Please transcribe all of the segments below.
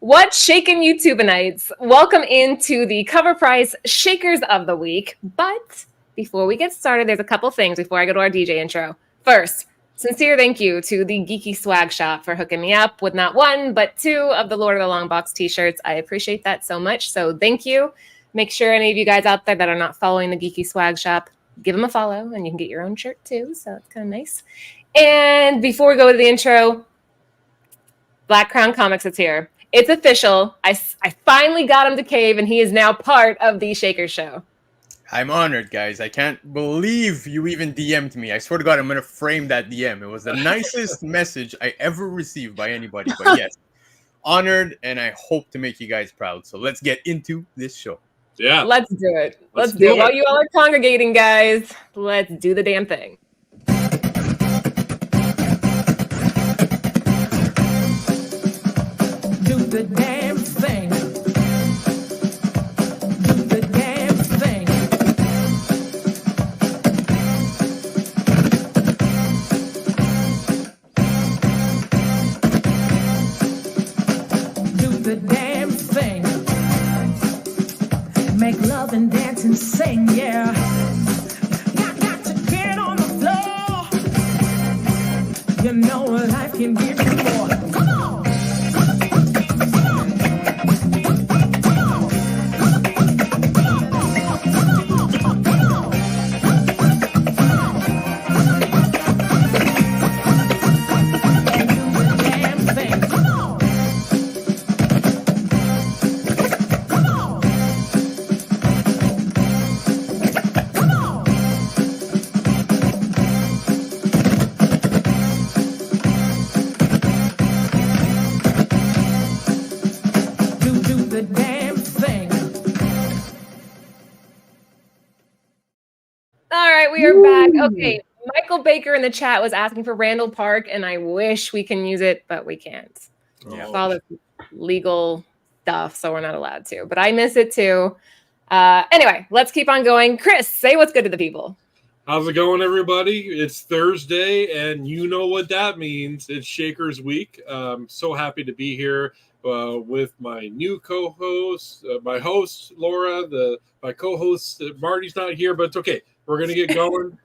What's shaking YouTubenites? Welcome into the Cover Price Shakers of the Week. But before we get started, there's a couple things before I go to our DJ intro. First, sincere thank you to the Geeky Swag Shop for hooking me up with not one, but two of the Lord of the Long Box t-shirts. I appreciate that so much. So thank you. Make sure any of you guys out there that are not following the Geeky Swag Shop, give them a follow and you can get your own shirt too. So it's kind of nice. And before we go to the intro, Black Crown Comics is here. It's official. I finally got him to cave, and he is now part of the Shaker Show. I'm honored, guys. I can't believe you even DM'd me. I swear to God, I'm going to frame that DM. It was the nicest message I ever received by anybody. But yes, honored, and I hope to make you guys proud. So let's get into this show. Yeah. Let's do it. Let's do it. While you all are congregating, guys, let's do the damn thing. The damn thing. Do the damn thing. Do the damn thing. Make love and dance and sing, yeah. Got to get on the floor. You know life can give you more. Come on. We are back. Okay, Michael Baker in the chat was asking for Randall Park, and I wish we can use it, but we can't. Yeah. All the legal stuff, so we're not allowed to. But I miss it too. Anyway, let's keep on going. Chris, say what's good to the people. How's it going, everybody? It's Thursday, and you know what that means. It's Shakers Week. So happy to be here with my new co-host, my host, Laura, my co-host, Marty's not here, but it's okay. We're going to get going.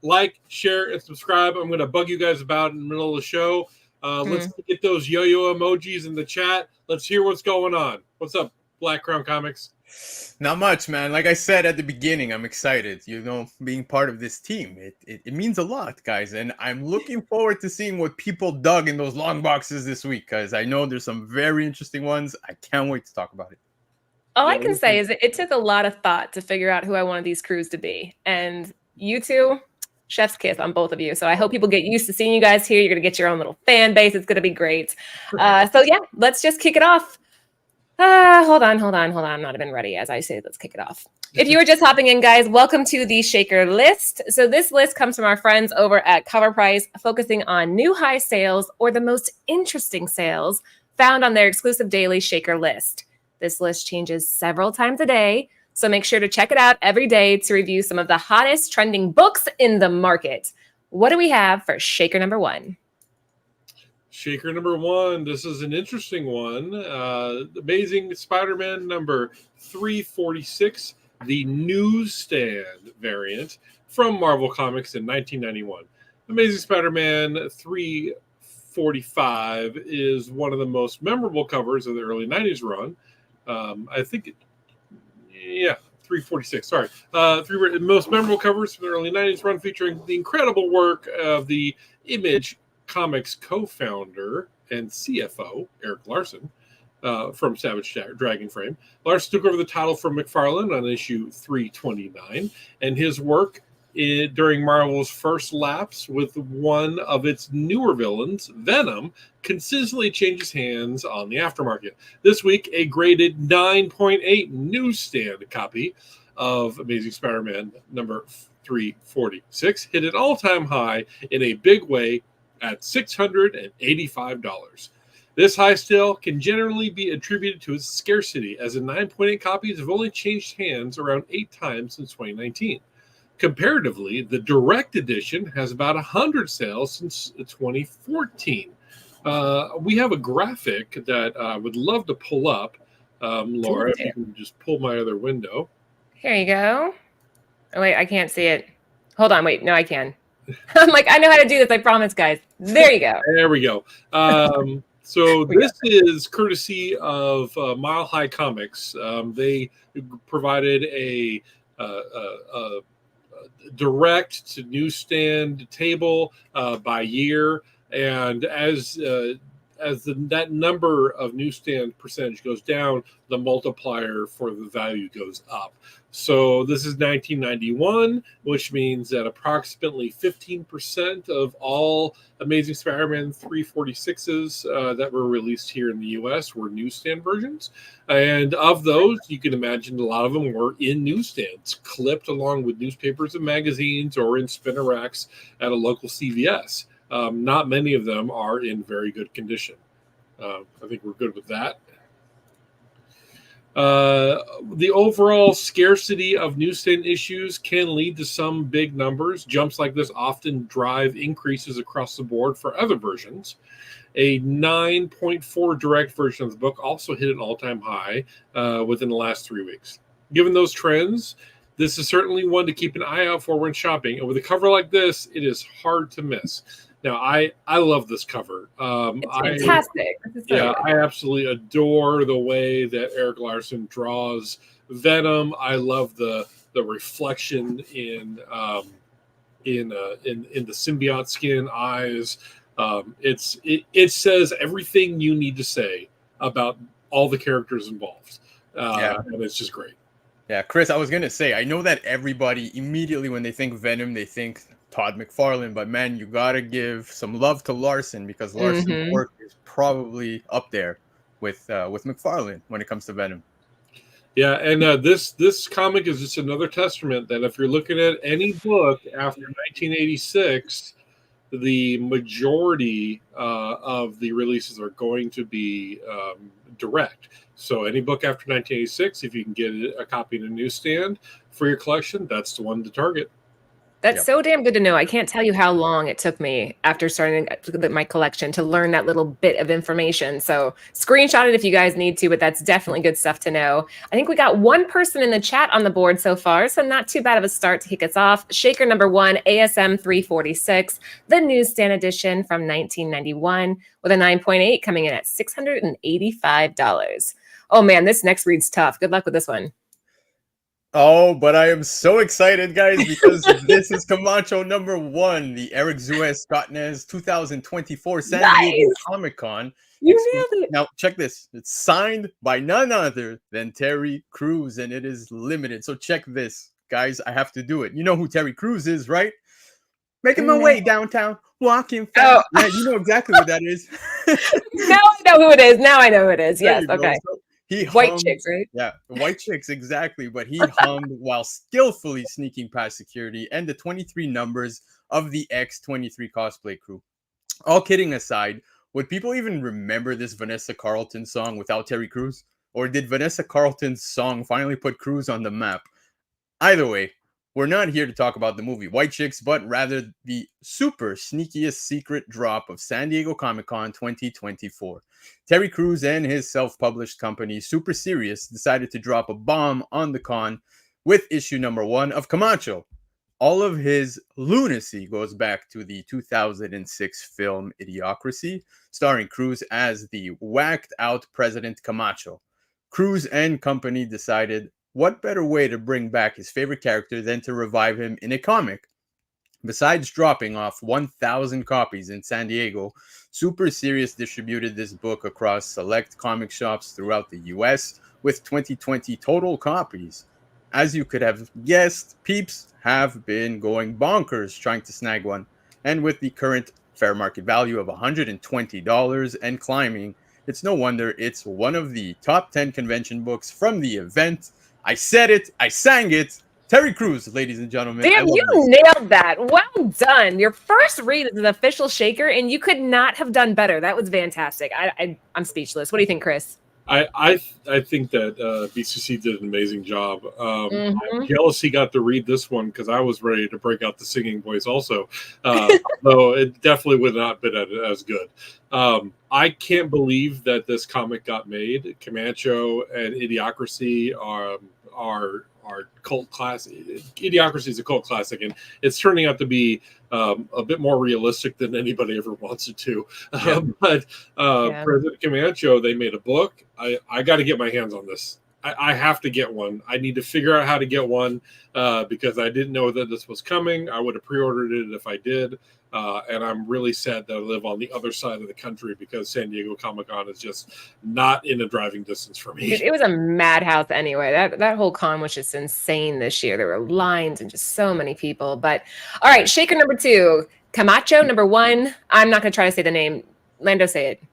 Like, share, and subscribe. I'm going to bug you guys about in the middle of the show. Let's get those yo-yo emojis in the chat. Let's hear what's going on. What's up, Black Crown Comics? Not much, man. Like I said at the beginning, I'm excited. You know, being part of this team. It means a lot, guys. And I'm looking forward to seeing what people dug in those long boxes this week, because I know there's some very interesting ones. I can't wait to talk about it. All I can say is it took a lot of thought to figure out who I wanted these crews to be. And you two, chef's kiss on both of you. So I hope people get used to seeing you guys here. You're going to get your own little fan base. It's going to be great. So yeah, let's just kick it off. Hold on. I'm not even ready as I say, let's kick it off. If you were just hopping in, guys, welcome to the Shaker list. So this list comes from our friends over at Cover Price, focusing on new high sales or the most interesting sales found on their exclusive daily Shaker list. This list changes several times a day, so make sure to check it out every day to review some of the hottest trending books in the market. What do we have for Shaker number one? Shaker number one. This is an interesting one. Amazing Spider-Man number 346, the newsstand variant from Marvel Comics in 1991. Amazing Spider-Man 345 is one of the most memorable covers of the early 90s run. I think, 346. Sorry. Three most memorable covers from the early 90s run, featuring the incredible work of the Image Comics co-founder and CFO, Eric Larson, from Savage Dragon Frame. Larson took over the title from McFarlane on issue 329, and his work during Marvel's first lapse with one of its newer villains, Venom, consistently changes hands on the aftermarket. This week, a graded 9.8 newsstand copy of Amazing Spider-Man number 346 hit an all-time high in a big way at $685. This high sale can generally be attributed to its scarcity, as the 9.8 copies have only changed hands around 8 times since 2019. Comparatively, the direct edition has about 100 sales since 2014. We have a graphic that I would love to pull up. Laura, if you can just pull my other window. Here you go. Oh, wait, I can't see it. Hold on, wait. No, I can. I'm like, I know how to do this. I promise, guys. There you go. There we go. So this is courtesy of Mile High Comics. They provided a direct to newsstand table by year, and as that number of newsstand percentage goes down, the multiplier for the value goes up. So this is 1991, which means that approximately 15% of all Amazing Spider-Man 346s that were released here in the U.S. were newsstand versions. And of those, you can imagine a lot of them were in newsstands, clipped along with newspapers and magazines or in spinner racks at a local CVS. Not many of them are in very good condition. I think we're good with that. The overall scarcity of newsstand issues can lead to some big numbers. Jumps like this often drive increases across the board for other versions. A 9.4 direct version of the book also hit an all-time high within the last 3 weeks. Given those trends, this is certainly one to keep an eye out for when shopping. And with a cover like this, it is hard to miss. Now, I love this cover. It's fantastic. I absolutely adore the way that Eric Larson draws Venom. I love the reflection in the symbiote skin eyes. It says everything you need to say about all the characters involved, and it's just great. Yeah, Chris, I was gonna say, I know that everybody immediately when they think Venom, they think Todd McFarlane, but man, you gotta give some love to Larson because Larson's work is probably up there with McFarlane when it comes to Venom. Yeah, and this comic is just another testament that if you're looking at any book after 1986, the majority of the releases are going to be direct. So any book after 1986, if you can get a copy in a newsstand for your collection, that's the one to target. That's so damn good to know. I can't tell you how long it took me after starting my collection to learn that little bit of information. So screenshot it if you guys need to, but that's definitely good stuff to know. I think we got one person in the chat on the board so far, so not too bad of a start to kick us off. Shaker number 1, ASM 346, the newsstand edition from 1991 with a 9.8 coming in at $685. Oh man, this next read's tough. Good luck with this one. Oh, but I am so excited, guys, because this is Kamacho number 1, the Eric Zuez Scott Nez 2024 San Diego Comic-Con. You nailed it. Now, check this. It's signed by none other than Terry Crews, and it is limited. So check this, guys. I have to do it. You know who Terry Crews is, right? Making my way downtown, walking fast. Yeah, you know exactly what that is. Now I know who it is. Now I know who it is. Yes, okay. So, he hummed, white chicks, right? Yeah, white chicks, exactly. But he hummed while skillfully sneaking past security and the 23 numbers of the X-23 cosplay crew. All kidding aside, would people even remember this Vanessa Carlton song without Terry Crews? Or did Vanessa Carlton's song finally put Crews on the map? Either way, we're not here to talk about the movie White Chicks, but rather the super sneakiest secret drop of San Diego Comic-Con 2024. Terry Crews and his self-published company, Super Serious, decided to drop a bomb on the con with issue number 1 of Kamacho. All of his lunacy goes back to the 2006 film Idiocracy, starring Crews as the whacked-out President Kamacho. Crews and company decided, what better way to bring back his favorite character than to revive him in a comic? Besides dropping off 1,000 copies in San Diego, Super Serious distributed this book across select comic shops throughout the US with 2020 total copies. As you could have guessed, peeps have been going bonkers trying to snag one. And with the current fair market value of $120 and climbing, it's no wonder it's one of the top 10 convention books from the event. I said it. I sang it. Terry Crews, ladies and gentlemen. Damn, you nailed that. Well done. Your first read is an official shaker, and you could not have done better. That was fantastic. I'm speechless. What do you think, Chris? I think that BCC did an amazing job. I'm Mhm. jealous he got to read this one because I was ready to break out the singing voice also. Though it definitely would not been as good. I can't believe that this comic got made. Kamacho and Idiocracy are cult classic. Idiocracy is a cult classic, and it's turning out to be a bit more realistic than anybody ever wants it to. Yeah. But Yeah. President Camacho, they made a book. I got to get my hands on this. I have to get one. I need to figure out how to get one because I didn't know that this was coming. I would have pre-ordered it if I did. And I'm really sad that I live on the other side of the country because San Diego Comic-Con is just not in a driving distance for me. Dude, it was a madhouse anyway. That whole con was just insane this year. There were lines and just so many people. But all right, shaker number 2, Kamacho number 1. I'm not going to try to say the name. Lando, say it.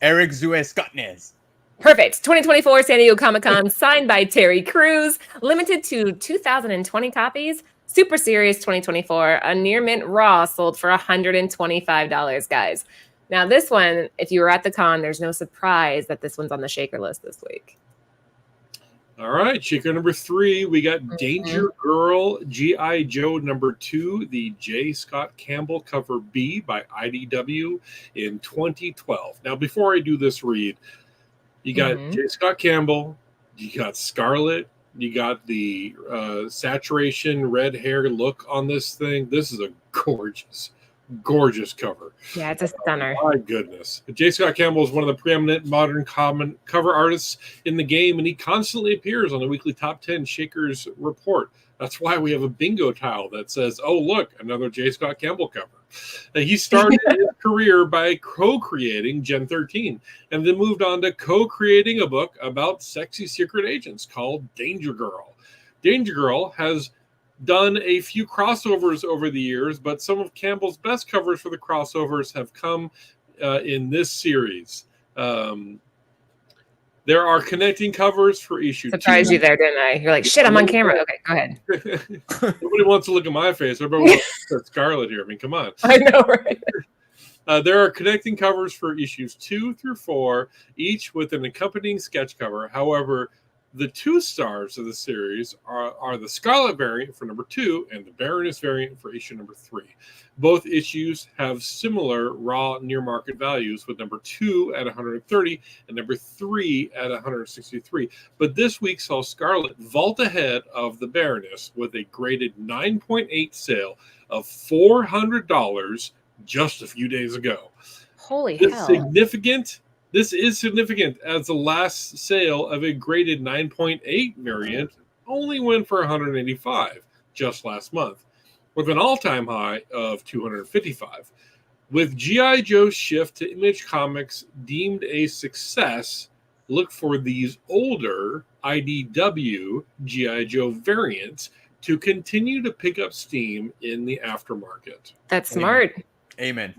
Eric Zuescotnes. Perfect. 2024 San Diego Comic-Con, signed by Terry Crews, limited to 2,020 copies. Super Series 2024, a near mint raw sold for $125, guys. Now, this one, if you were at the con, there's no surprise that this one's on the shaker list this week. All right, shaker number 3, we got Danger Girl G.I. Joe number 2, the J. Scott Campbell cover B by IDW in 2012. Now, before I do this read, you got J. Scott Campbell, you got Scarlet, you got the saturation red hair look on this thing. This is a gorgeous cover. Yeah, it's a stunner. My goodness. J. Scott Campbell is one of the preeminent modern cover artists in the game, and he constantly appears on the weekly Top 10 Shakers report. That's why we have a bingo tile that says, oh, look, another J. Scott Campbell cover. He started his career by co-creating Gen 13 and then moved on to co-creating a book about sexy secret agents called Danger Girl. Danger Girl has done a few crossovers over the years, but some of Campbell's best covers for the crossovers have come in this series. There are connecting covers for issue 2. Surprised you there, didn't I? You're like, shit, I'm on camera. Okay, go ahead. Nobody wants to look at my face. Everybody wants to look at Scarlet here. I mean, come on. I know, right? There are connecting covers for issues 2 through 4, each with an accompanying sketch cover. However, the 2 stars of the series are the Scarlet variant for number 2 and the Baroness variant for issue number 3. Both issues have similar raw near market values, with number 2 at 130 and number 3 at 163. But this week saw Scarlet vault ahead of the Baroness with a graded 9.8 sale of $400 just a few days ago. Holy This hell. This is significant, as the last sale of a graded 9.8 variant only went for $185 just last month, with an all-time high of $255. With G.I. Joe's shift to Image Comics deemed a success, look for these older IDW G.I. Joe variants to continue to pick up steam in the aftermarket. That's smart. Amen.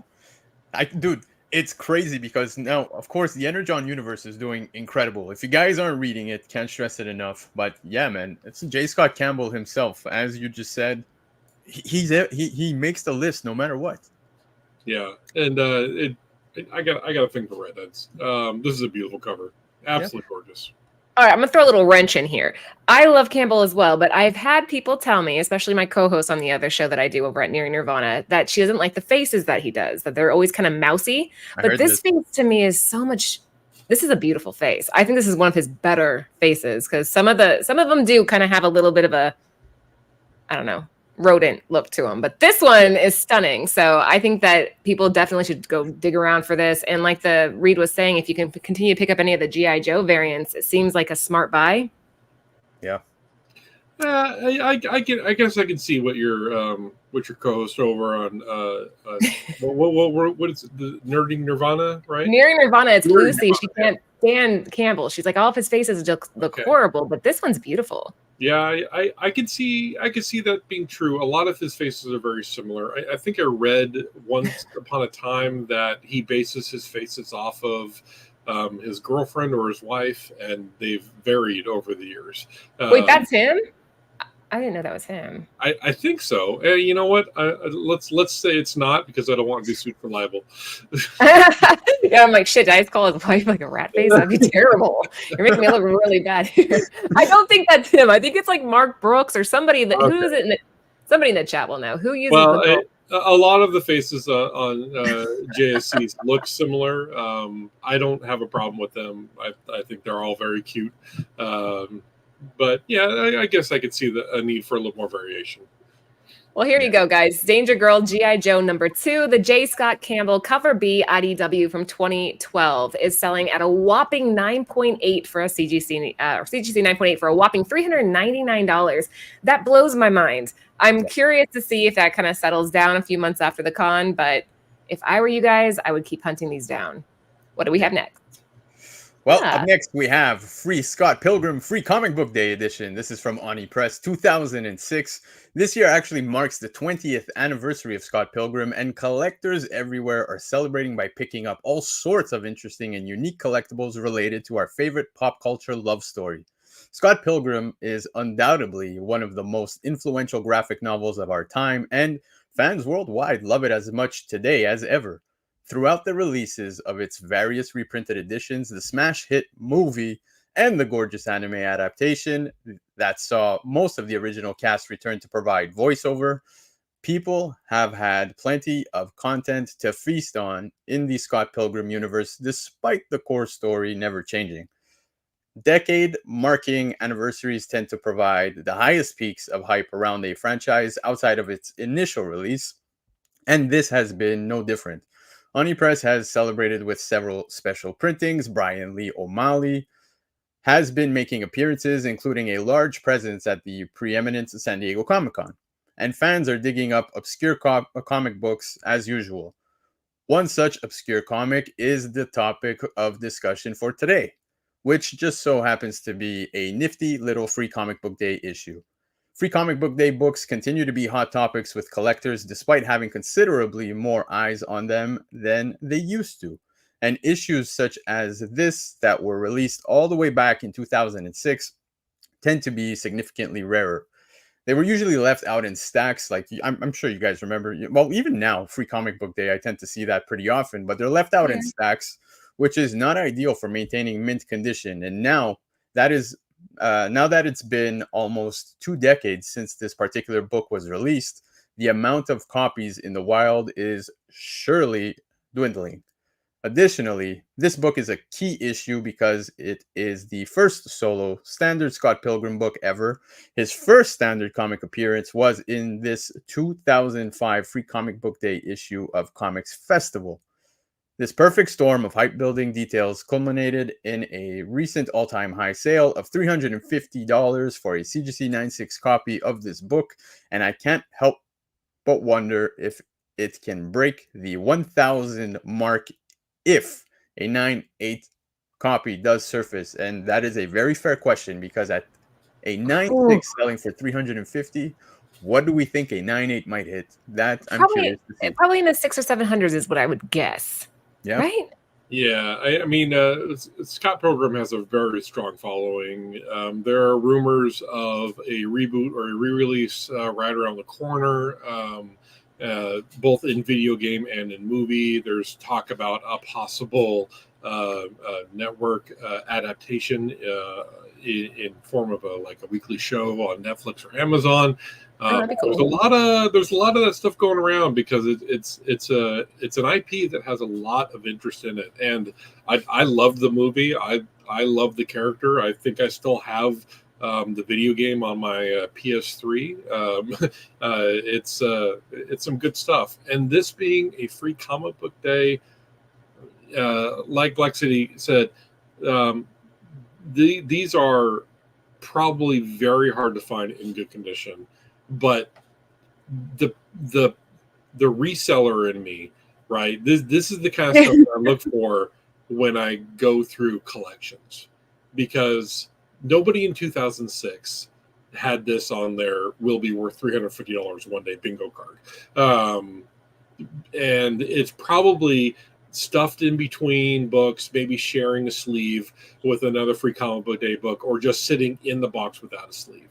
Dude, it's crazy because now, of course, the Energon universe is doing incredible. If you guys aren't reading it, can't stress it enough. But yeah, man, it's J. Scott Campbell himself, as you just said. He makes the list no matter what. Yeah, and I got a thing for redheads. This is a beautiful cover, absolutely gorgeous. All right, I'm going to throw a little wrench in here. I love Campbell as well, but I've had people tell me, especially my co-host on the other show that I do over at Nearing Nirvana, that she doesn't like the faces that he does, that they're always kind of mousy. But this face to me is so much. This is a beautiful face. I think this is one of his better faces because some of them do kind of have a little bit of a, I don't know, rodent look to them, but this one is stunning. So I think that people definitely should go dig around for this. And like the Reed was saying, if you can continue to pick up any of the G.I. Joe variants, it seems like a smart buy. Yeah. I guess I can see what your co-host over on what is it, the Nerding Nirvana, right? Nearing Nirvana, it's Nearing Lucy. Nirvana, She can't stand Campbell. She's like, all of his faces look horrible, but this one's beautiful. Yeah, I can see that being true. A lot of his faces are very similar. I think I read once upon a time that he bases his faces off of his girlfriend or his wife, and they've varied over the years. Wait, that's him? I didn't know that was him. I think so. You know what? Let's say it's not, because I don't want to be sued for libel. Yeah, I'm like, shit, did I just call his wife like a rat face? That'd be terrible. You're making me look really bad here. I don't think that's him. I think it's like Mark Brooks or somebody that who is it? Somebody in the chat will know who uses a lot of the faces on JSCs look similar. I don't have a problem with them. I think they're all very cute. But yeah, I guess I could see a need for a little more variation. Well, here you go, guys. Danger Girl G.I. Joe #2, the J. Scott Campbell cover B IDW from 2012 is selling at a whopping 9.8 for a CGC, or CGC 9.8 for a whopping $399. That blows my mind. I'm curious to see if that kind of settles down a few months after the con, but if I were you guys, I would keep hunting these down. What do we have next? Well, up next we have Free Scott Pilgrim Free Comic Book Day edition. This is from Oni Press 2006. This year actually marks the 20th anniversary of Scott Pilgrim, and collectors everywhere are celebrating by picking up all sorts of interesting and unique collectibles related to our favorite pop culture love story. Scott Pilgrim is undoubtedly one of the most influential graphic novels of our time, and fans worldwide love it as much today as ever. Throughout the releases of its various reprinted editions, the smash hit movie, and the gorgeous anime adaptation that saw most of the original cast return to provide voiceover, people have had plenty of content to feast on in the Scott Pilgrim universe, despite the core story never changing. Decade-marking anniversaries tend to provide the highest peaks of hype around a franchise outside of its initial release, and this has been no different. Oni Press has celebrated with several special printings. Brian Lee O'Malley has been making appearances, including a large presence at the preeminent San Diego Comic-Con. And fans are digging up obscure comic books as usual. One such obscure comic is the topic of discussion for today, which just so happens to be a nifty little Free Comic Book Day issue. Free Comic Book Day books continue to be hot topics with collectors, despite having considerably more eyes on them than they used to. And issues such as this, that were released all the way back in 2006, tend to be significantly rarer. They were usually left out in stacks, like I'm sure you guys remember. Well, even now, Free Comic Book Day, I tend to see that pretty often, but they're left out in stacks, which is not ideal for maintaining mint condition. And now that it's been almost 2 decades since this particular book was released, the amount of copies in the wild is surely dwindling. Additionally, this book is a key issue because it is the first solo standard Scott Pilgrim book ever. His first standard comic appearance was in this 2005 Free Comic Book Day issue of Comics Festival. This perfect storm of hype-building details culminated in a recent all-time high sale of $350 for a CGC 96 copy of this book, and I can't help but wonder if it can break the 1,000 mark if a 9.8 copy does surface. And that is a very fair question, because at a 9.6 selling for $350, what do we think a 9.8 might hit? That I'm curious to see. Probably in the 600 or 700s is what I would guess. Yeah. Right? Yeah, I mean, Scott Pilgrim has a very strong following. There are rumors of a reboot or a re-release right around the corner, both in video game and in movie. There's talk about a possible network adaptation in form of a weekly show on Netflix or Amazon. Cool. There's a lot of that stuff going around, because it's an IP that has a lot of interest in it, and I love the movie. I love the character. I think I still have the video game on my PS3. It's some good stuff, and this being a Free Comic Book Day, like Black City said, these are probably very hard to find in good condition. But the reseller in me, right? This is the kind of stuff that I look for when I go through collections, because nobody in 2006 had this on their will be worth $350 one day bingo card, and it's probably stuffed in between books, maybe sharing a sleeve with another Free Comic Book Day book, or just sitting in the box without a sleeve.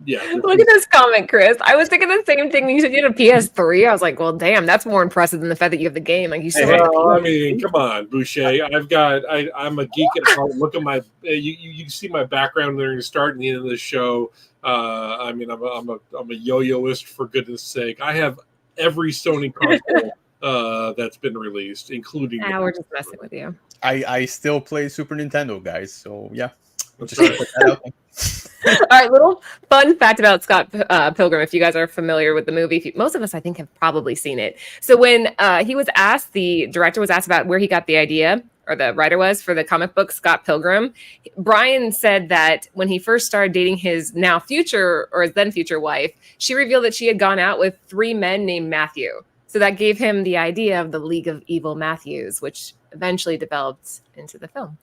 Yeah. Look at this comment, Chris. I was thinking the same thing. You said you had a PS3. I was like, well, damn, that's more impressive than the fact that you have the game. Like, you still have the Well, I PS3. mean, come on, Boucher. I'm a geek at heart. Look at my, you see my background during the start and the end of the show. I mean, I'm a yo-yoist for goodness sake. I have every Sony console that's been released, including. We're just messing with you. I still play Super Nintendo, guys. So yeah, That's just right. put that out there. All right, little fun fact about Scott Pilgrim. If you guys are familiar with the movie, most of us, I think, have probably seen it. So when he was asked, the director was asked about where he got the idea, or the writer was, for the comic book Scott Pilgrim, Brian said that when he first started dating his now future, or his then future wife, she revealed that she had gone out with 3 men named Matthew. So that gave him the idea of the League of Evil Matthews, which eventually developed into the film.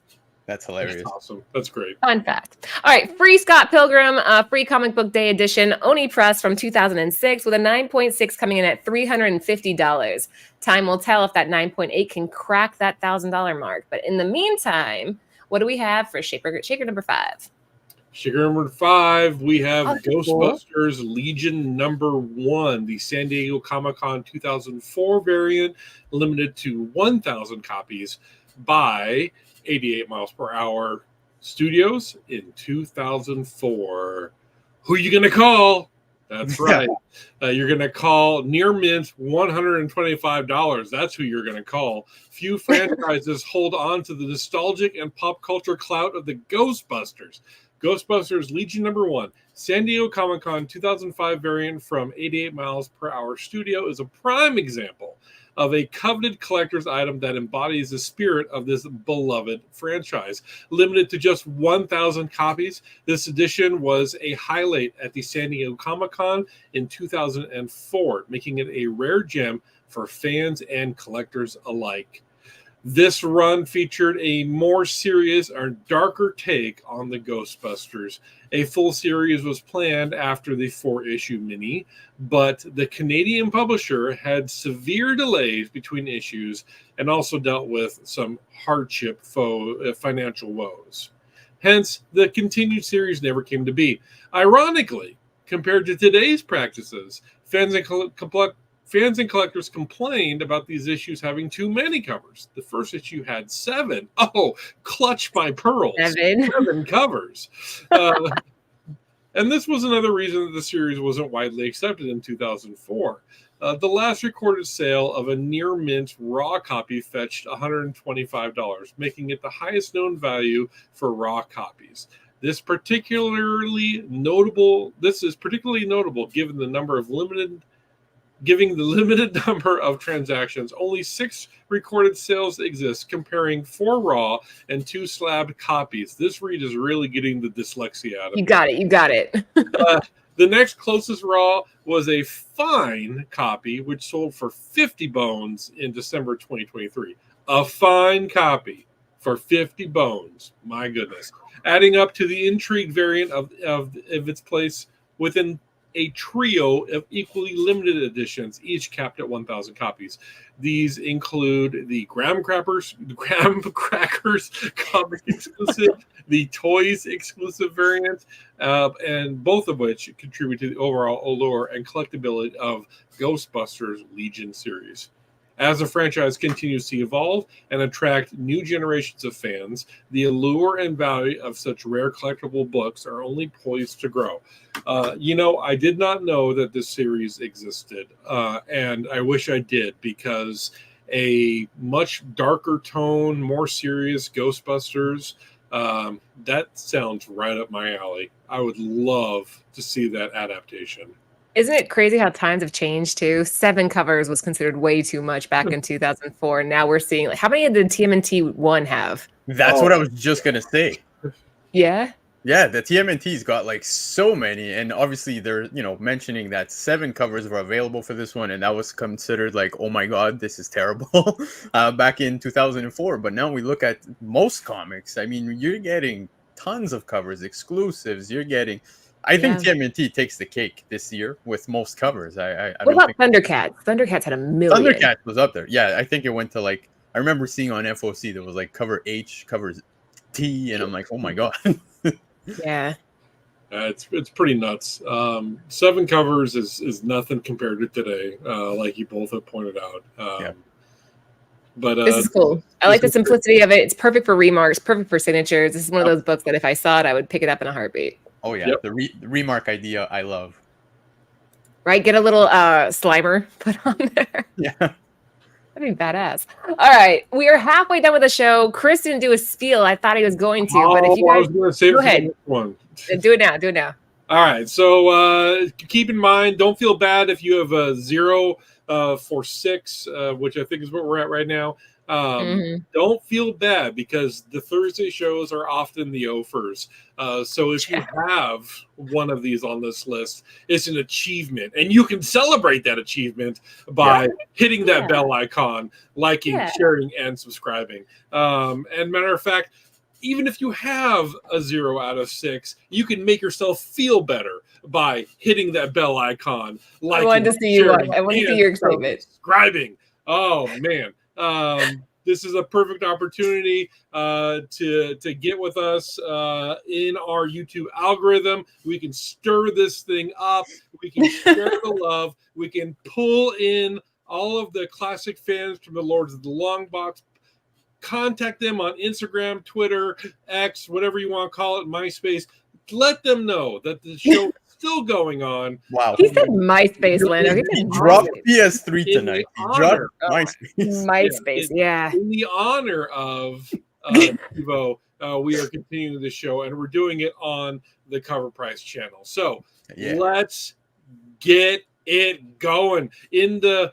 That's hilarious. That's awesome. That's great. Fun fact. All right, free Scott Pilgrim, free comic book day edition, Oni Press from 2006 with a 9.6 coming in at $350. Time will tell if that 9.8 can crack that $1,000 mark. But in the meantime, what do we have for Shaker number 5? Shaker number 5, we have Ghostbusters cool. Legion number 1, the San Diego Comic-Con 2004 variant, limited to 1,000 copies by 88 miles per hour studios in 2004. Who are you going to call? That's right. You're going to call near mint $125. That's who you're going to call. Few franchises hold on to the nostalgic and pop culture clout of the Ghostbusters. Ghostbusters Legion number 1, San Diego Comic-Con 2005 variant from 88 miles per hour studio is a prime example of a coveted collector's item that embodies the spirit of this beloved franchise. Limited to just 1,000 copies, this edition was a highlight at the San Diego Comic-Con in 2004, making it a rare gem for fans and collectors alike. This run featured a more serious or darker take on the Ghostbusters. A full series was planned after the 4-issue mini, but the Canadian publisher had severe delays between issues and also dealt with some hardship financial woes. Hence, the continued series never came to be. Ironically, compared to today's practices, fans and collectors complained about these issues having too many covers. The first issue had 7. Oh, clutch my pearls. 7 covers. And this was another reason that the series wasn't widely accepted in 2004. The last recorded sale of a near mint raw copy fetched $125, making it the highest known value for raw copies. This is particularly notable given the limited number of transactions. Only 6 recorded sales exist, comparing 4 raw and 2 slabbed copies. This read is really getting the dyslexia out of me. You got it. The next closest raw was a fine copy, which sold for 50 bones in December 2023. A fine copy for 50 bones. My goodness. Adding up to the intrigue variant of its place within a trio of equally limited editions, each capped at 1,000 copies. These include the Graham Crackers comic exclusive, the Toys exclusive variant, and both of which contribute to the overall allure and collectability of Ghostbusters Legion series. As the franchise continues to evolve and attract new generations of fans, the allure and value of such rare collectible books are only poised to grow. I did not know that this series existed, and I wish I did, because a much darker tone, more serious Ghostbusters, that sounds right up my alley. I would love to see that adaptation. Isn't it crazy how times have changed too? 7 covers was considered way too much back in 2004. And now we're seeing, how many did TMNT 1 have? That's what I was just gonna say. Yeah. Yeah, the TMNT's got like so many, and obviously they're mentioning that 7 covers were available for this one, and that was considered like, oh my god, this is terrible back in 2004. But now we look at most comics. I mean, you're getting tons of covers, exclusives. You're getting. I think TMNT takes the cake this year with most covers. What about Thundercats? Thundercats had a million. Thundercats was up there. Yeah, I think it went to like, I remember seeing on FOC there was like cover H, cover T, and I'm like, oh my god. Yeah. It's pretty nuts. 7 covers is nothing compared to today, like you both have pointed out. But this is cool. I like the simplicity of it. It's perfect for remarks, perfect for signatures. This is one of those books that if I saw it, I would pick it up in a heartbeat. Oh yeah, the remark idea I love. Right, get a little Slimer put on there. Yeah. That'd be badass. All right, we are halfway done with the show. Chris didn't do a spiel. I thought he was going to, but if you guys, I was going to save go it for the ahead. next one. Do it now. Do it now. All right. So keep in mind, don't feel bad if you have a 0 for 6, which I think is what we're at right now. Don't feel bad because the Thursday shows are often the offers. So if you have one of these on this list, it's an achievement, and you can celebrate that achievement by hitting that bell icon, liking, sharing, and subscribing. And matter of fact, even if you have a 0 out of 6, you can make yourself feel better by hitting that bell icon, liking, I wanted to see you. I want to see your excitement. Subscribing. Oh man. This is a perfect opportunity to get with us in our YouTube algorithm. We can stir this thing up. We can share the love. We can pull in all of the classic fans from the Lords of the Long Box. Contact them on Instagram, Twitter, X, whatever you want to call it, MySpace. Let them know that the show is still going on. Wow. He said MySpace, Lando. He dropped PS3 tonight. He dropped MySpace. MySpace, yeah. In the honor of Evo, we are continuing the show, and we're doing it on the Cover Price channel. So let's get it going. In the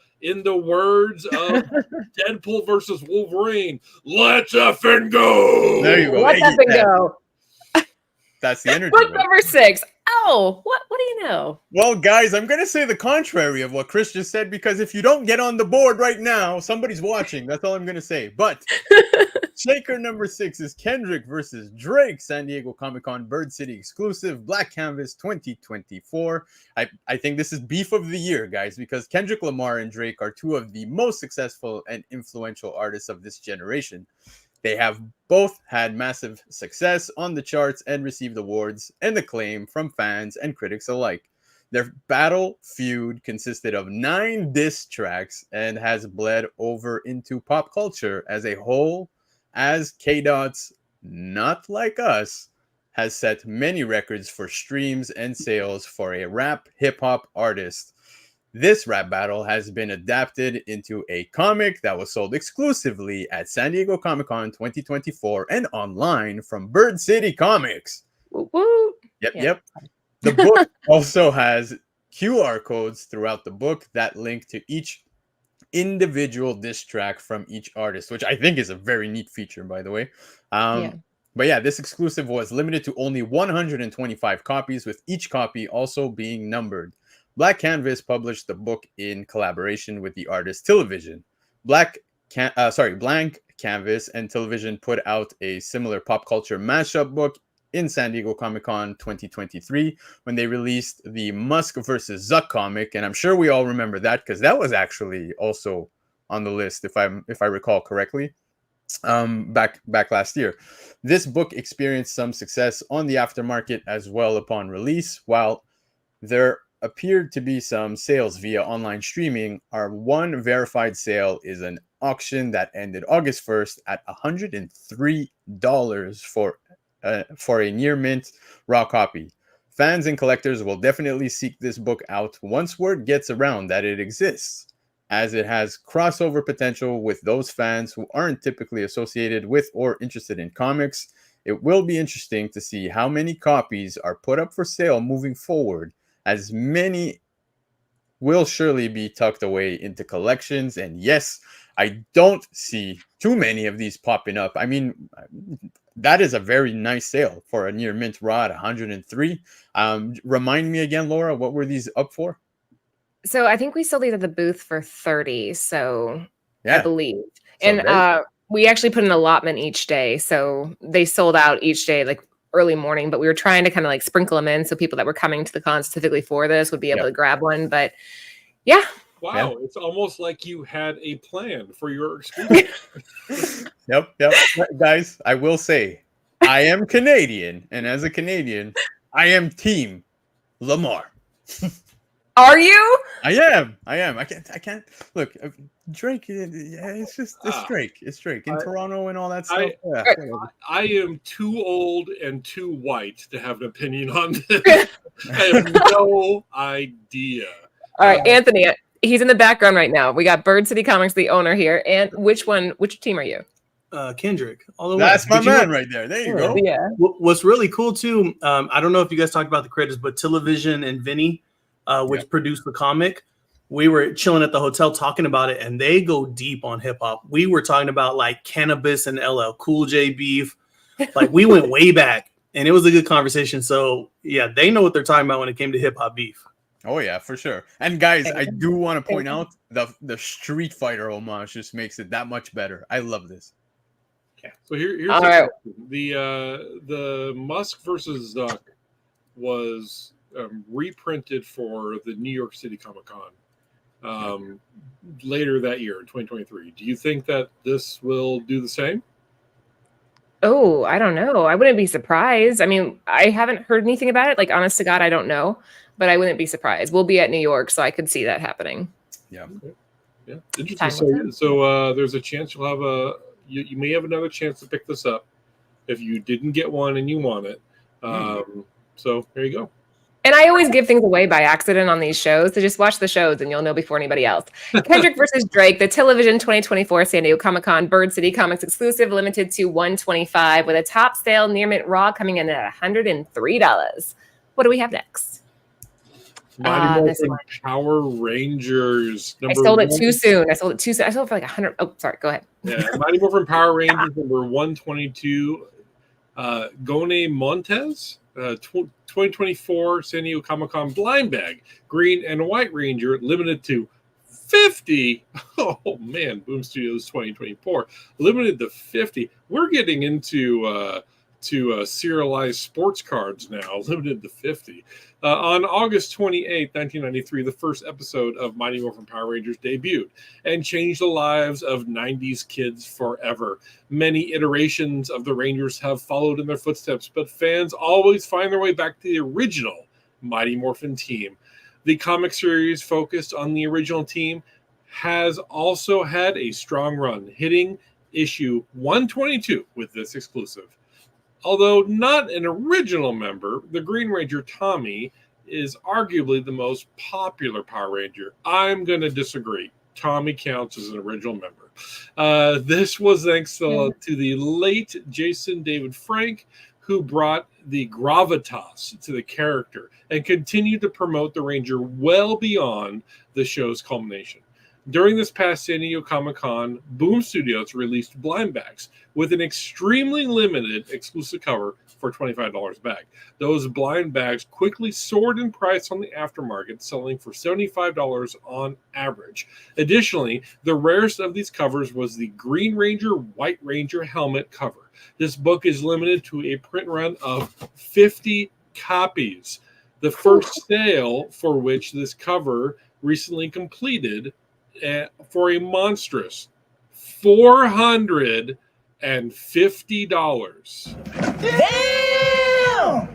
words of Deadpool versus Wolverine, let's effing go. There you go. Let's effing go. That's the energy. Book number 6. Oh, what do you know? Well, guys, I'm going to say the contrary of what Chris just said, because if you don't get on the board right now, somebody's watching. That's all I'm going to say. But shaker number 6 is Kendrick versus Drake, San Diego Comic-Con Bird City exclusive, Black Canvas 2024. I think this is beef of the year, guys, because Kendrick Lamar and Drake are 2 of the most successful and influential artists of this generation. They have both had massive success on the charts and received awards and acclaim from fans and critics alike. Their battle feud consisted of 9 diss tracks and has bled over into pop culture as a whole, as K-Dot's Not Like Us has set many records for streams and sales for a rap hip-hop artist. This rap battle has been adapted into a comic that was sold exclusively at San Diego Comic-Con 2024 and online from Bird City Comics. Woo-woo. Yep. The book also has QR codes throughout the book that link to each individual diss track from each artist, which I think is a very neat feature, by the way. But yeah, this exclusive was limited to only 125 copies, with each copy also being numbered. Black Canvas published the book in collaboration with the artist Television. Blank Canvas and Television put out a similar pop culture mashup book in San Diego Comic-Con 2023 when they released the Musk versus Zuck comic, and I'm sure we all remember that because that was actually also on the list, if I recall correctly, back last year. This book experienced some success on the aftermarket as well upon release. While there appeared to be some sales via online streaming, our one verified sale is an auction that ended August 1st at $103 for a near mint raw copy. Fans and collectors will definitely seek this book out once word gets around that it exists, as it has crossover potential with those fans who aren't typically associated with or interested in comics. It will be interesting to see how many copies are put up for sale moving forward, as many will surely be tucked away into collections. And yes, I don't see too many of these popping up. I mean, that is a very nice sale for a near mint raw at 103. Remind me again, Laura, what were these up for? So I think we sold these at the booth for 30. So yeah, I believe. And we actually put an allotment each day. So they sold out each day, like early morning, but we were trying to kind of like sprinkle them in so people that were coming to the con specifically for this would be able to grab one. But yeah. Wow, it's almost like you had a plan for your exclusive. Yep. Guys, I will say, I am Canadian, and as a Canadian, I am Team Lamar. Are you? I am. I can't. Look, Drake. It's Drake. It's Drake in Toronto and all that stuff. I am too old and too white to have an opinion on this. I have no idea. All right, Anthony. He's in the background right now. We got Bird City Comics, the owner here. And which team are you? Kendrick. All the way. That's my man right there. There you go. Yeah. What's really cool too, I don't know if you guys talked about the creators, but Television and Vinny, which produced the comic, we were chilling at the hotel talking about it, and they go deep on hip hop. We were talking about like Cannabis and LL Cool J beef. Like we went way back, and it was a good conversation. So yeah, they know what they're talking about when it came to hip hop beef. Oh yeah, for sure. And guys, I do want to point out the Street Fighter homage just makes it that much better. I love this. Yeah. So here's the Musk versus Zuck was reprinted for the New York City Comic Con later that year in 2023. Do you think that this will do the same? Oh, I don't know. I wouldn't be surprised. I mean, I haven't heard anything about it. Like, honest to God, I don't know. But I wouldn't be surprised. We'll be at New York, so I could see that happening. Yeah. Okay. Yeah. Interesting. So there's a chance you'll have you may have another chance to pick this up if you didn't get one and you want it. So there you go. And I always give things away by accident on these shows, so just watch the shows and you'll know before anybody else. Kendrick versus Drake, the Television 2024 San Diego Comic-Con Bird City Comics exclusive, limited to $125, with a top sale near mint raw coming in at $103. What do we have next? Mighty Morphin Power Rangers. I sold it too soon. I sold it for like 100. Oh, sorry. Go ahead. Yeah, Mighty Morphin Power Rangers number 122. Gone Montez, 2024 San Diego Comic-Con blind bag, green and white Ranger, limited to 50. Oh man, Boom Studios 2024, limited to 50. We're getting into serialized sports cards now, limited to 50. On August 28, 1993, the first episode of Mighty Morphin Power Rangers debuted and changed the lives of 90s kids forever. Many iterations of the Rangers have followed in their footsteps, but fans always find their way back to the original Mighty Morphin team. The comic series focused on the original team has also had a strong run, hitting issue 122 with this exclusive. Although not an original member, the Green Ranger Tommy is arguably the most popular Power Ranger. I'm going to disagree. Tommy counts as an original member. This was thanks to the late Jason David Frank, who brought the gravitas to the character and continued to promote the Ranger well beyond the show's culmination. During this past San Diego Comic-Con, Boom Studios released blind bags with an extremely limited exclusive cover for $25 a bag. Those blind bags quickly soared in price on the aftermarket, selling for $75 on average. Additionally, the rarest of these covers was the Green Ranger White Ranger helmet cover. This book is limited to a print run of 50 copies. The first sale for which this cover recently completed for a monstrous $450. Damn!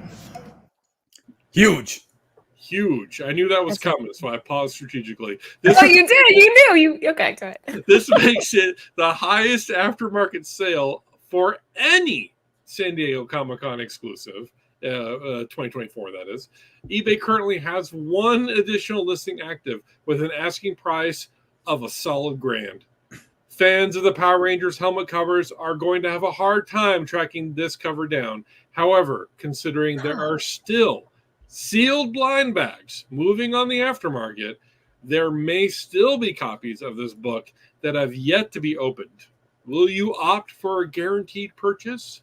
Huge. I knew that was coming, so I paused strategically. You did. You knew. Okay, go ahead. This makes it the highest aftermarket sale for any San Diego Comic-Con exclusive. 2024, that is. eBay currently has one additional listing active with an asking price of a solid $1,000. Fans of the Power Rangers helmet covers are going to have a hard time tracking this cover down. However, considering there are still sealed blind bags moving on the aftermarket, there may still be copies of this book that have yet to be opened. Will you opt for a guaranteed purchase,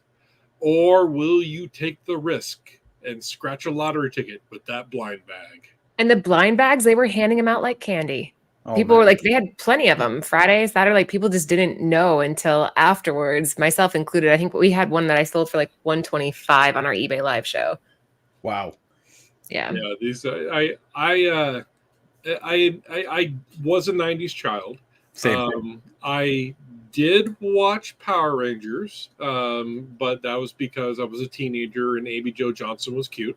or will you take the risk and scratch a lottery ticket with that blind bag? And the blind bags, they were handing them out like candy. People were like, they had plenty of them. Friday, Saturday, like people just didn't know until afterwards, myself included. I think we had one that I sold for like $125 on our eBay live show. Wow. Yeah. Yeah. These I was a 90s child. Same. I did watch Power Rangers, but that was because I was a teenager and Amy Jo Johnson was cute.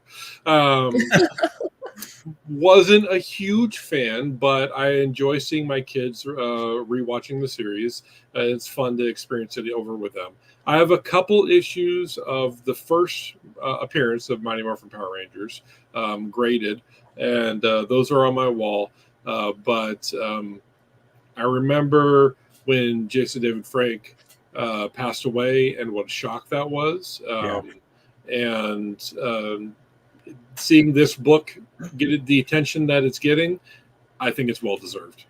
Wasn't a huge fan, but I enjoy seeing my kids rewatching the series. It's fun to experience it over with them. I have a couple issues of the first appearance of Mighty Morphin Power Rangers graded, and those are on my wall. But I remember when Jason David Frank passed away and what a shock that was. And seeing this book get the attention that it's getting, I think it's well deserved.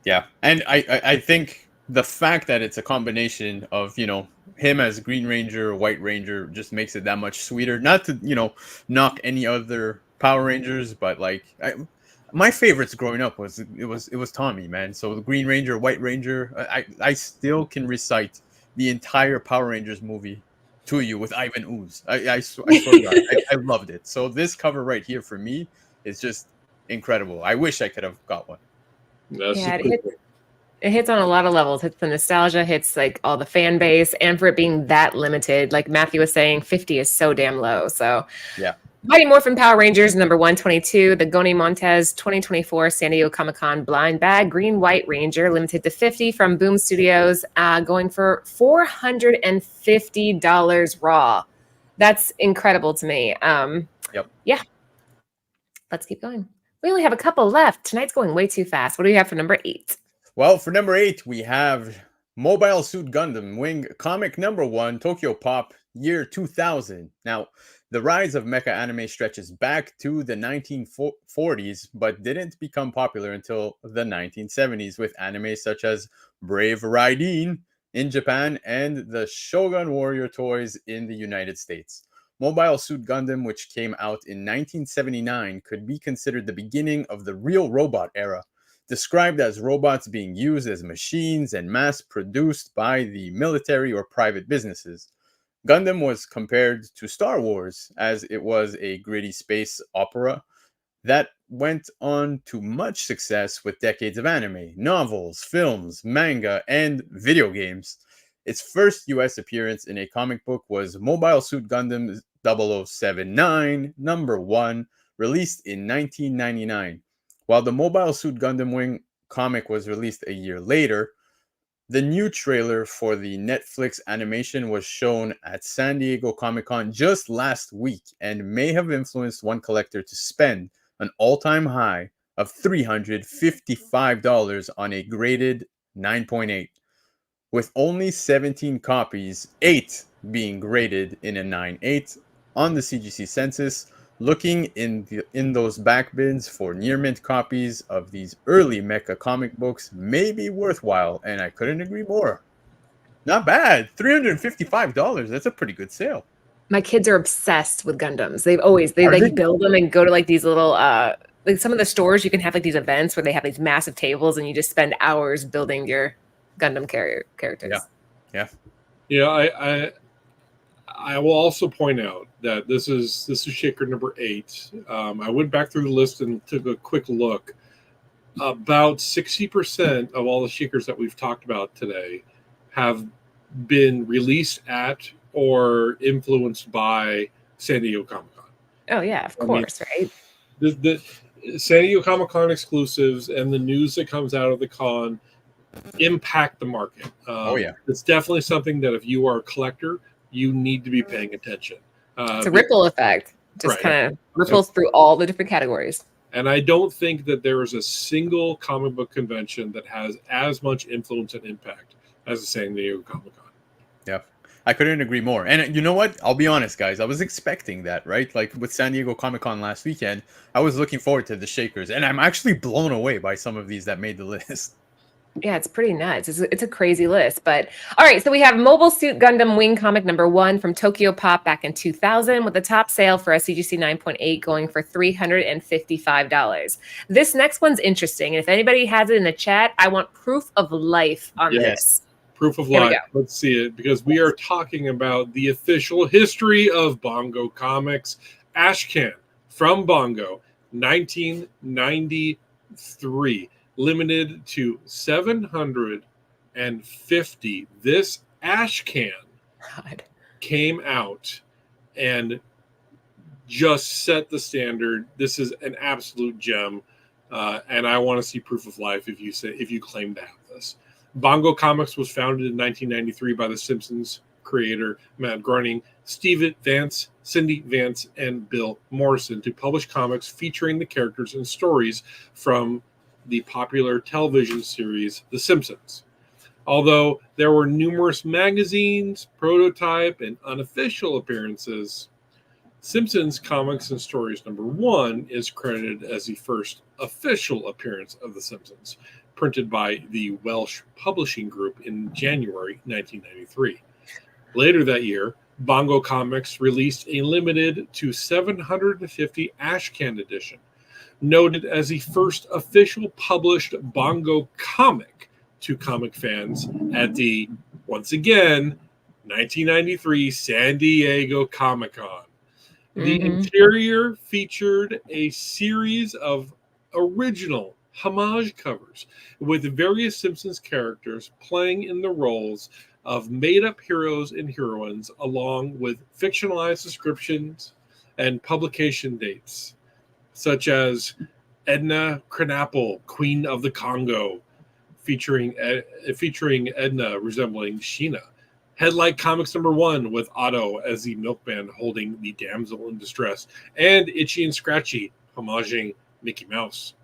Yeah, and I think the fact that it's a combination of, you know, him as Green Ranger, White Ranger just makes it that much sweeter. Not to, you know, knock any other Power Rangers, but like my favorites growing up was Tommy, man. So the Green Ranger, White Ranger, I still can recite the entire Power Rangers movie to you with Ivan Ooze. I swear to God, I loved it. So this cover right here for me is just incredible. I wish I could have got one. Yeah, it hits on a lot of levels. Hits the nostalgia, hits like all the fan base, and for it being that limited, like Matthew was saying, 50 is so damn low. So yeah. Mighty Morphin Power Rangers number 122, the Goni Montez 2024 San Diego Comic-Con blind bag Green White Ranger limited to 50 from Boom Studios, going for $450 raw. That's incredible to me. Yep. Yeah. Let's keep going. We only have a couple left. Tonight's going way too fast. What do you have for number 8? Well, for number 8, we have Mobile Suit Gundam Wing comic number 1, Tokyo Pop, year 2000. Now, the rise of mecha anime stretches back to the 1940s, but didn't become popular until the 1970s with anime such as Brave Raiden in Japan and the Shogun Warrior toys in the United States. Mobile Suit Gundam, which came out in 1979, could be considered the beginning of the real robot era, described as robots being used as machines and mass-produced by the military or private businesses. Gundam was compared to Star Wars, as it was a gritty space opera that went on to much success with decades of anime, novels, films, manga, and video games. Its first US appearance in a comic book was Mobile Suit Gundam 0079, number 1, released in 1999. While the Mobile Suit Gundam Wing comic was released a year later, the new trailer for the Netflix animation was shown at San Diego Comic-Con just last week and may have influenced one collector to spend an all-time high of $355 on a graded 9.8. With only 17 copies, 8 being graded in a 9.8 on the CGC census. Looking in those back bins for near mint copies of these early mecha comic books may be worthwhile, and I couldn't agree more. Not bad. $355. That's a pretty good sale. My kids are obsessed with Gundams. They build them and go to like these little like some of the stores you can have like these events where they have these massive tables and you just spend hours building your Gundam characters. Yeah. I will also point out that this is shaker number 8. I went back through the list and took a quick look. About 60% of all the shakers that we've talked about today have been released at or influenced by San Diego Comic-Con. Oh yeah, of course, right? The San Diego Comic-Con exclusives and the news that comes out of the con impact the market. It's definitely something that if you are a collector, you need to be paying attention. It's a ripple effect. Just kind of ripples through all the different categories. And I don't think that there is a single comic book convention that has as much influence and impact as the San Diego Comic-Con. Yeah, I couldn't agree more. And you know what? I'll be honest, guys. I was expecting that, right? Like with San Diego Comic-Con last weekend, I was looking forward to the shakers. And I'm actually blown away by some of these that made the list. Yeah, it's pretty nuts. It's a crazy list. But all right, so we have Mobile Suit Gundam Wing comic number 1 from Tokyo Pop back in 2000 with a top sale for a CGC 9.8 going for $355. This next one's interesting. And if anybody has it in the chat, I want proof of life on this. Proof of life. Let's see it, because we are talking about the official history of Bongo Comics. Ashcan from Bongo, 1993. Limited to 750 1950, this Ashcan God. came out and just set the standard. This is an absolute gem, and I want to see proof of life if you claim to have this. Bongo Comics was founded in 1993 by The Simpsons creator Matt Groening, Steve Vance, Cindy Vance, and Bill Morrison to publish comics featuring the characters and stories from the popular television series The Simpsons. Although there were numerous magazines, prototype, and unofficial appearances, Simpsons Comics and Stories #1 is credited as the first official appearance of The Simpsons, printed by the Welsh Publishing Group in January 1993. Later that year, Bongo Comics released a limited to 750 Ashcan edition, noted as the first official published Bongo comic to comic fans at the, once again, 1993 San Diego Comic-Con. The interior featured a series of original homage covers with various Simpsons characters playing in the roles of made-up heroes and heroines, along with fictionalized descriptions and publication dates, such as Edna Krabappel, Queen of the Congo, featuring Edna resembling Sheena. Headlight Comics #1 with Otto as the milkman holding the damsel in distress, and Itchy and Scratchy homaging Mickey Mouse.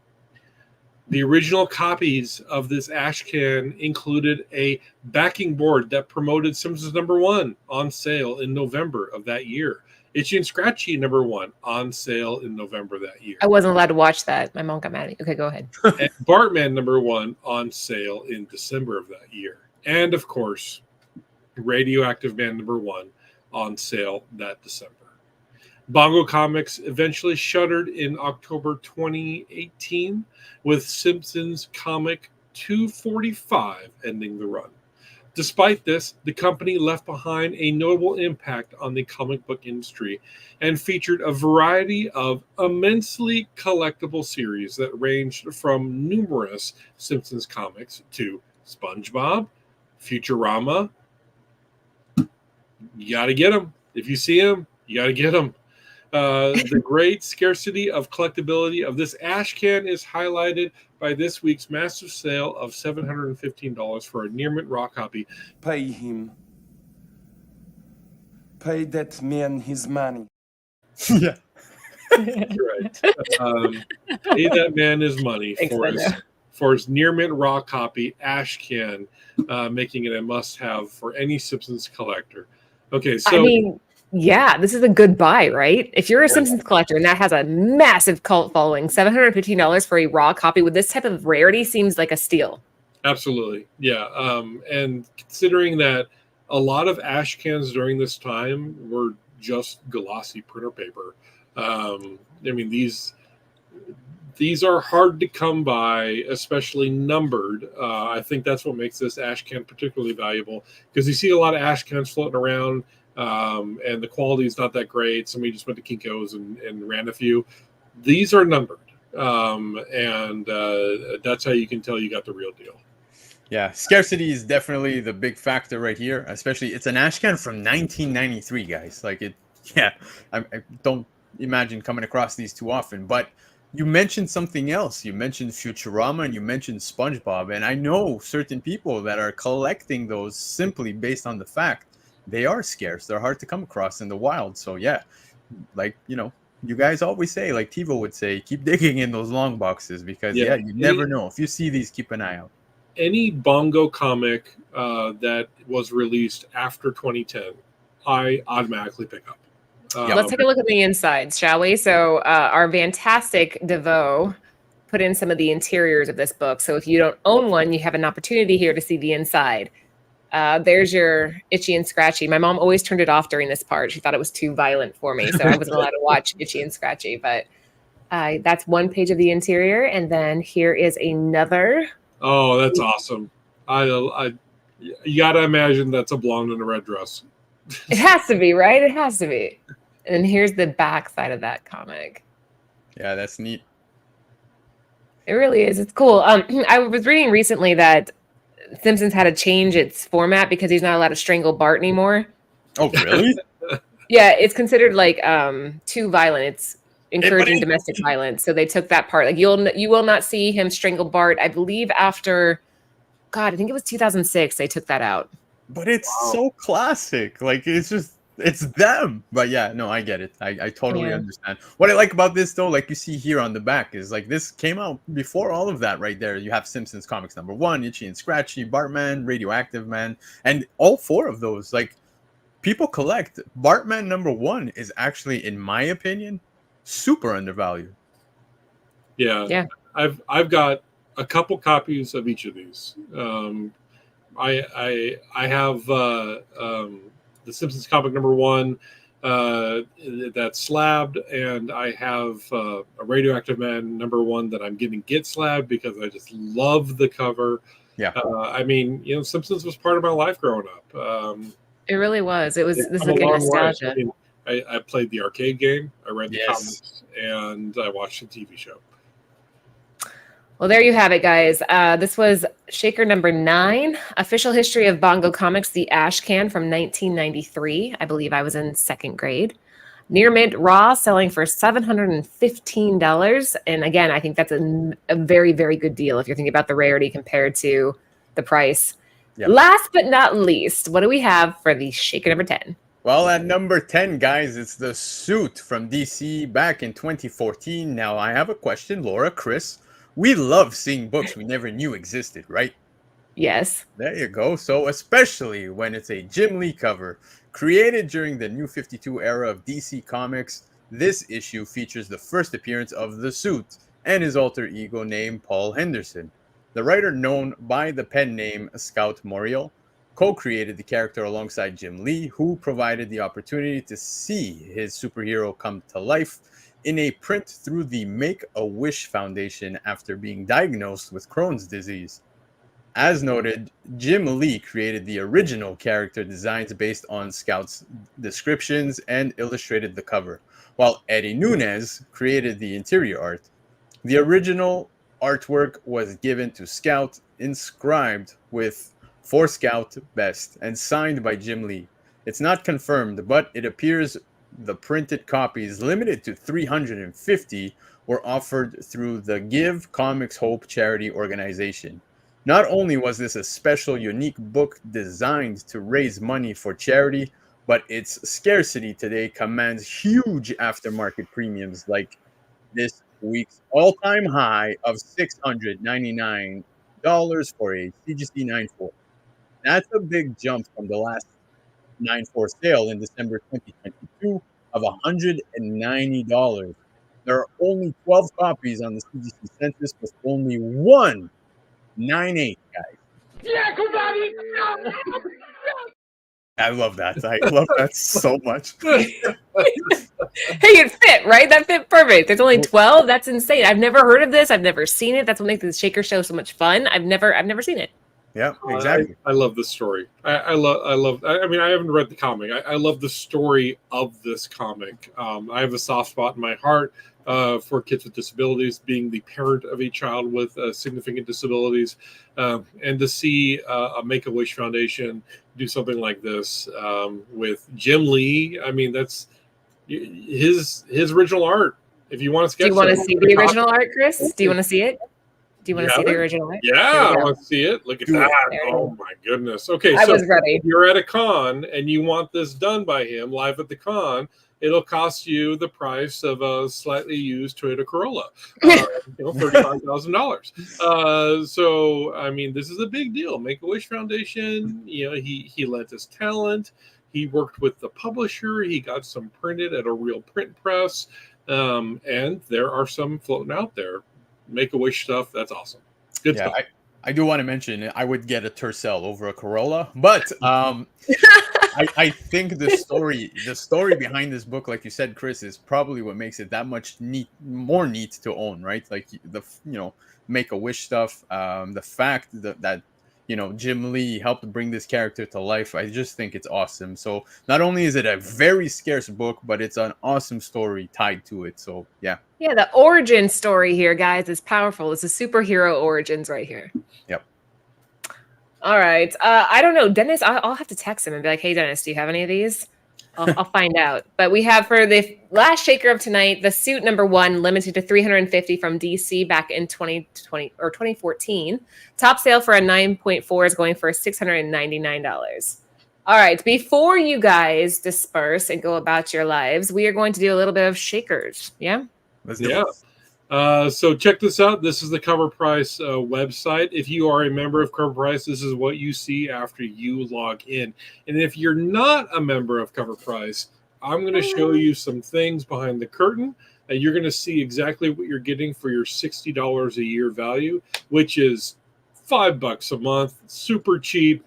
The original copies of this Ashcan included a backing board that promoted Simpsons #1 on sale in November of that year. Itchy and Scratchy #1 on sale in November that year. I wasn't allowed to watch that. My mom got mad at me. Okay, go ahead. And Bartman #1 on sale in December of that year. And of course, Radioactive Man #1 on sale that December. Bongo Comics eventually shuttered in October 2018, with Simpsons comic 245 ending the run. Despite this, the company left behind a notable impact on the comic book industry and featured a variety of immensely collectible series that ranged from numerous Simpsons comics to SpongeBob, Futurama. You got to get them. If you see them, you got to get them. The great scarcity of collectability of this Ashcan is highlighted by this week's massive sale of $715 for a near mint raw copy. Pay him. Pay that man his money. Yeah. Right. Pay that man his money for his near mint raw copy Ashcan, making it a must-have for any Simpsons collector. Okay, so I mean, yeah, this is a good buy, right? If you're a Simpsons collector and that has a massive cult following, $715 for a raw copy with this type of rarity seems like a steal. absolutely, yeah. And considering that a lot of Ashcans during this time were just glossy printer paper, I mean these are hard to come by, especially numbered. I think that's what makes this Ashcan particularly valuable, because you see a lot of Ashcans floating around, and the quality is not that great. Somebody just went to Kinko's and ran a few. These are numbered, and that's how you can tell you got the real deal. Yeah, scarcity is definitely the big factor right here. Especially, it's an Ashcan from 1993, guys. Like it, yeah. I don't imagine coming across these too often. But you mentioned something else. You mentioned Futurama and you mentioned SpongeBob, and I know certain people that are collecting those simply based on the fact they are scarce. They're hard to come across in the wild. So yeah, like you guys always say, like Tivo would say, keep digging in those long boxes, because you never know. If you see these, keep an eye out. Any Bongo comic that was released after 2010, I automatically pick up. Let's take a look at the insides, shall we? So our fantastic DeVoe put in some of the interiors of this book. So if you don't own one, you have an opportunity here to see the inside. There's your Itchy and Scratchy. My mom always turned it off during this part. She thought it was too violent for me, so I wasn't allowed to watch Itchy and Scratchy. But that's one page of the interior. And then here is another. Oh, that's awesome. You got to imagine that's a blonde in a red dress. It has to be, right? It has to be. And here's the back side of that comic. Yeah, that's neat. It really is. It's cool. I was reading recently that Simpsons had to change its format because he's not allowed to strangle Bart anymore. Oh, really? Yeah, it's considered like too violent. It's encouraging domestic violence. So they took that part. Like you will not see him strangle Bart. I believe after, God, I think it was 2006. They took that out. But it's so classic. Like it's them. But yeah, no, I get it. I totally understand. What I like about this though, like you see here on the back, is like this came out before all of that right there. You have Simpsons Comics #1, Itchy and Scratchy, Bartman, Radioactive Man, and all 4 of those, like, people collect. Bartman #1 is actually, in my opinion, super undervalued. Yeah. I've got a couple copies of each of these. I have the Simpsons comic #1 that's slabbed, and I have a Radioactive Man #1 that I'm getting slabbed because I just love the cover. Yeah. I mean, Simpsons was part of my life growing up. It really was. This is a like a long way. nostalgia. I mean, I played the arcade game, I read the Yes. comics, and I watched the TV show. Well, there you have it, guys. This was Shaker #9, Official History of Bongo Comics, the Ashcan from 1993. I believe I was in 2nd grade. Near mint raw, selling for $715. And again, I think that's a very, very good deal if you're thinking about the rarity compared to the price. Yep. Last but not least, what do we have for the Shaker #10? Well, at number 10, guys, it's the Suit from DC back in 2014. Now, I have a question, Laura, Chris. We love seeing books we never knew existed, right? Yes. There you go. So, especially when it's a Jim Lee cover. Created during the New 52 era of DC Comics, this issue features the first appearance of the Suit and his alter ego named Paul Henderson. The writer, known by the pen name Scout Morial, co-created the character alongside Jim Lee, who provided the opportunity to see his superhero come to life in a print through the Make-A-Wish Foundation after being diagnosed with Crohn's disease. As noted, Jim Lee created the original character designs based on Scout's descriptions and illustrated the cover, while Eddie Nunez created the interior art. The original artwork was given to Scout, inscribed with "For Scout Best" and signed by Jim Lee. It's not confirmed, but it appears the printed copies, limited to 350, were offered through the Give Comics Hope charity organization. Not only was this a special, unique book designed to raise money for charity, but its scarcity today commands huge aftermarket premiums, like this week's all-time high of $699 for a CGC 9.4. That's a big jump from the last 9.4 sale in December 2022 of $190. There are only 12 copies on the CGC census, with only one 9.8, guys. I love that. I love that so much. Hey, it fit, right? That fit perfect. There's only 12. That's insane. I've never heard of this. I've never seen it. That's what makes the Shaker Show so much fun. I've never seen it. Yeah, exactly. I love this story. I mean, I haven't read the comic. I love the story of this comic. I have a soft spot in my heart for kids with disabilities, being the parent of a child with significant disabilities, and to see a Make-A-Wish Foundation do something like this with Jim Lee. I mean, that's his original art. If you want to sketch, do you want to see the original art, Chris? Do you want to see it? Do you want to see the original art? Yeah, I want to see it. Look at that. Oh my goodness. Okay, I so was ready. if you're at a con and you want this done by him live at the con, it'll cost you the price of a slightly used Toyota Corolla, $35,000. So, I mean, this is a big deal. Make-A-Wish Foundation, he lent his talent. He worked with the publisher. He got some printed at a real print press. And there are some floating out there. Make-A-Wish stuff. That's awesome. Good stuff. I do want to mention I would get a Tercel over a Corolla, but I think the story behind this book, like you said, Chris, is probably what makes it that much more neat to own, right? Like the Make-A-Wish stuff, the fact that Jim Lee helped bring this character to life. I just think it's awesome. So not only is it a very scarce book, but it's an awesome story tied to it. So yeah. Yeah, the origin story here, guys, is powerful. It's a superhero origins right here. Yep. All right. I don't know, Dennis. I'll have to text him and be like, "Hey, Dennis, do you have any of these?" I'll find out. But we have for the last shaker of tonight, the suit number 1, limited to 350 from DC back in 2020 or 2014. Top sale for a 9.4 is going for $699. All right. Before you guys disperse and go about your lives, we are going to do a little bit of shakers. Yeah. Let's do it. So check this out. This is the Cover Price website. If you are a member of Cover Price, this is what you see after you log in. And if you're not a member of Cover Price, I'm going to show you some things behind the curtain. And you're going to see exactly what you're getting for your $60 a year value, which is $5 a month, super cheap.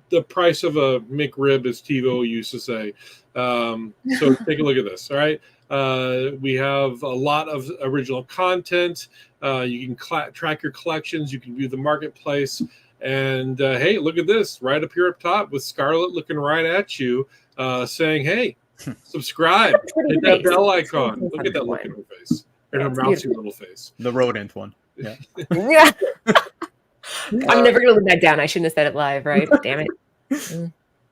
The price of a McRib, as TiVo used to say. So take a look at this. All right. We have a lot of original content. You can track your collections. You can view the marketplace. And hey, look at this right up here up top with Scarlett looking right at you, saying, "Hey, subscribe. Hit that bell icon." Look at that look in her face. And her mousy little face. The rodent one. Yeah. Yeah. I'm never going to live that down. I shouldn't have said it live, right? Damn it.